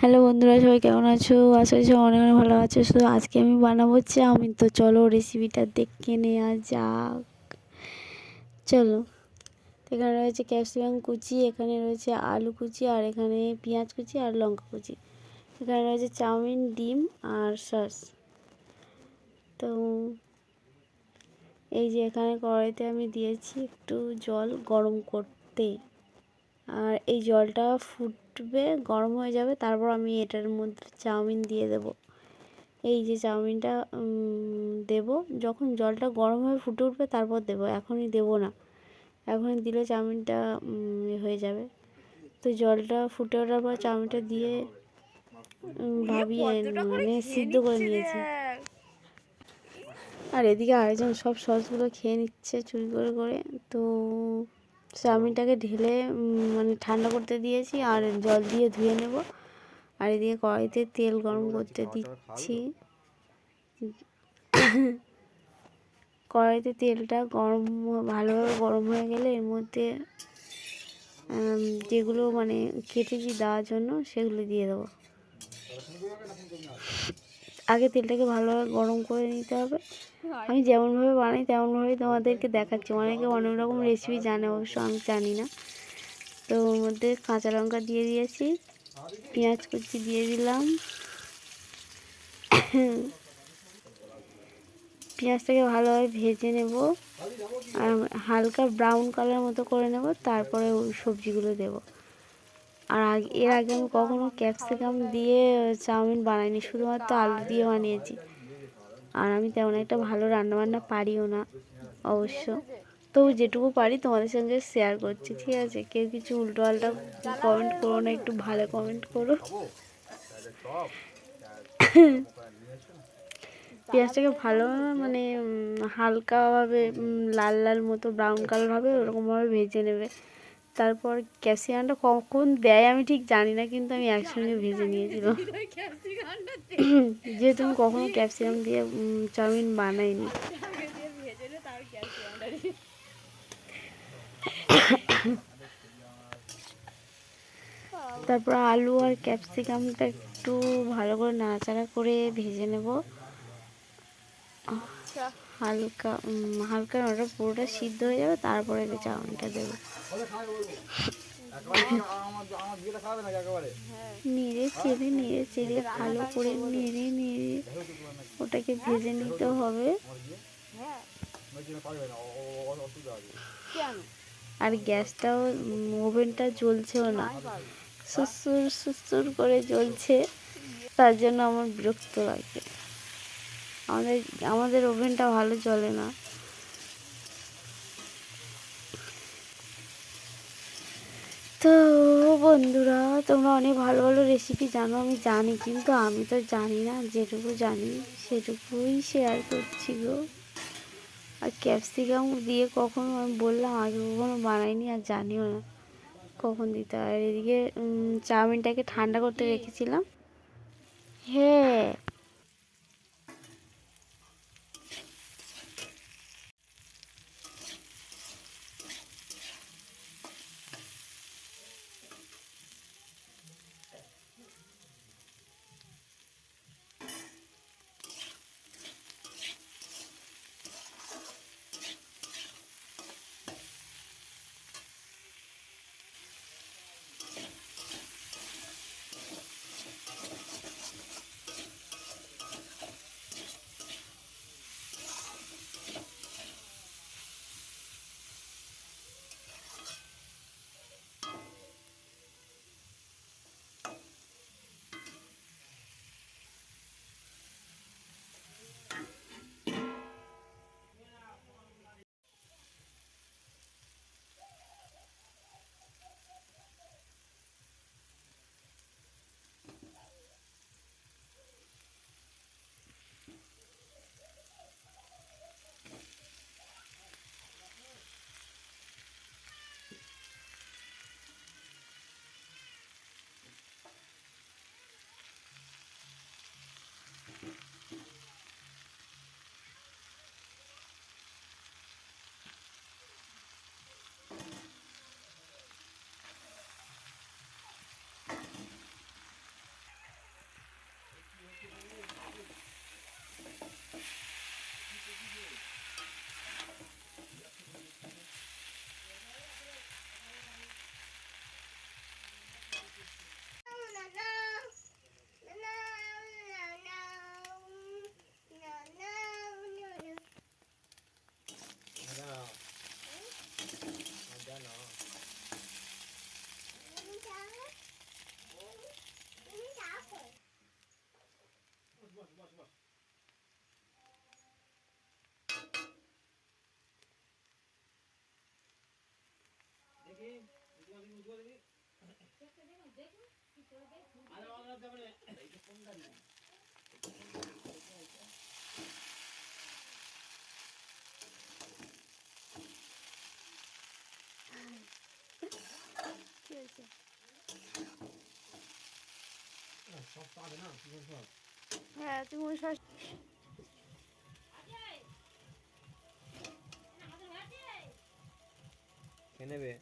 Hello বন্ধুরা, সবাই কেমন আছো? আশা করি সবাই অনেক অনেক ভালো আছো। শুধু আজকে আমি বানাবো চাউমিন। তো চলো রেসিপিটা দেখে নেওয়া যাক। চলো, এখানে রয়েছে ক্যাপসিকাম কুচি, এখানে রয়েছে আলু কুচি, আর এখানে পেঁয়াজ কুচি আর লঙ্কা কুচি। এখানে রয়েছে চাউমিন, ডিম আর সস। তো এই যে এখানে কড়াইতে আমি দিয়েছি একটু জল গরম করতে, আর এই জলটা ফুটবে, গরম হয়ে যাবে, তারপর আমি এটার মধ্যে চাউমিন দিয়ে দেব। এই যে চাউমিনটা দেব, যখন জলটা গরম হয়ে ফুটে উঠবে তারপর দেব, এখনই দেব না। এখনই দিলে চাউমিনটা হয়ে যাবে। তো জলটা ফুটে ওঠার পর চাউমিনটা দিয়ে ভাবিয়ে মানে সিদ্ধ করে নিয়েছি। আর এদিকে আরেকজন সব সসগুলো খেয়ে নিচ্ছে চুরি করে করে। তো চাউমিনটাকে ঢেলে মানে ঠান্ডা করতে দিয়েছি, আর জল দিয়ে ধুয়ে নেব। আর এদিকে কড়াইতে তেল গরম করতে দিচ্ছি। কড়াইতে তেলটা ভালোভাবে গরম হয়ে গেলে এর মধ্যে যেগুলো মানে কেটেছি দেওয়ার জন্য সেগুলো দিয়ে দেবো। আগে তেলটাকে ভালোভাবে গরম করে নিতে হবে। আমি যেমনভাবে বানাই তেমনভাবেই তোমাদেরকে দেখাচ্ছি। অনেকে অনেক রকম রেসিপি জানে, অবশ্য আমি জানি না। তো ওর মধ্যে কাঁচা লঙ্কা দিয়ে দিয়েছি, পেঁয়াজ কুচি দিয়ে দিলাম। পেঁয়াজটাকে ভালোভাবে ভেজে নেব, আর হালকা ব্রাউন কালার মতো করে নেব, তারপরে ওই সবজিগুলো দেব। আর এর আগে আমি কখনো ক্যাপসিকাম দিয়ে চাউমিন বানাইনি, শুধুমাত্র আলু দিয়ে বানিয়েছি। আর আমি তেমন একটা ভালো রান্নাবান্না পারিও না অবশ্য। তো যেটুকু পারি তোমাদের সঙ্গে শেয়ার করছি, ঠিক আছে? কেউ কিছু উল্টো পাল্টা কমেন্ট করো না, একটু ভালো কমেন্ট করো। পেঁয়াজটাকে ভালোভাবে মানে হালকাভাবে লাল লাল মতো ব্রাউন কালার হবে ওরকমভাবে ভেজে নেবে। তারপর ক্যাপসিকামটা কখন দেয় আমি ঠিক জানি না, কিন্তু আমি একসঙ্গে ভেজে নিয়েছিলাম। যেহেতু আমি কখনো ক্যাপসিকাম দিয়ে চাউমিন বানাইনি। তারপর আলু আর ক্যাপসিকামটা একটু ভালো করে নাড়াচাড়া করে ভেজে নেব। হালকা হালকা ওটা পুরোটা সিদ্ধ হয়ে যাবে, তারপরে চাউমিনটা দেবো। নেড়ে চেড়ে ভালো করে নেড়ে ওটাকে ভেজে নিতে হবে। আর গ্যাসটাও ওভেনটা জ্বলছেও না, সুসুর করে জ্বলছে, তার জন্য আমার বিরক্ত লাগে। আমাদের ওভেনটা ভালো চলে না। তো বন্ধুরা, তোমরা অনেক ভালো ভালো রেসিপি জানো, আমি জানি, কিন্তু আমি তো জানি না। যেটুকু জানি সেটুকুই শেয়ার করছি গো। আর ক্যাপসিকাম দিয়ে কখনো আমি বললাম আগে কখনো বানাইনি, আর জানিও না কখন দিতে হয়। আর এদিকে চাউমিনটাকে ঠান্ডা করতে রেখেছিলাম। হ্যাঁ, কি হয়েছে? হ্যাঁ তুমি সস খেয়ে নেবে।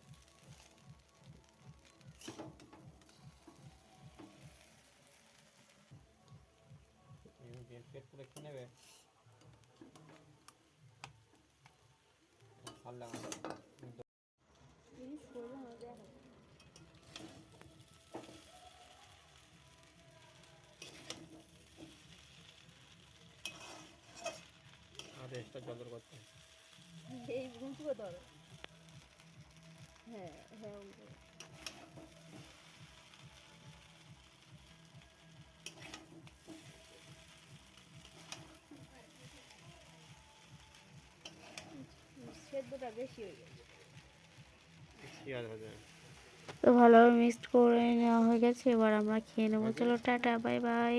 পেট পুরো খেয়ে নেবে। ভালো লাগে না। জিনিস করবো না দেখো। আর এক্সট্রা জল করতে। এই ঘুমটুকো ধরো। হ্যাঁ হ্যাঁ সেদ্ধটা বেশি হয়ে গেছে। তো ভালোভাবে মিক্সড করে নেওয়া হয়ে গেছে, এবার আমরা খেয়ে নেবো। চলো টাটা, বাই বাই।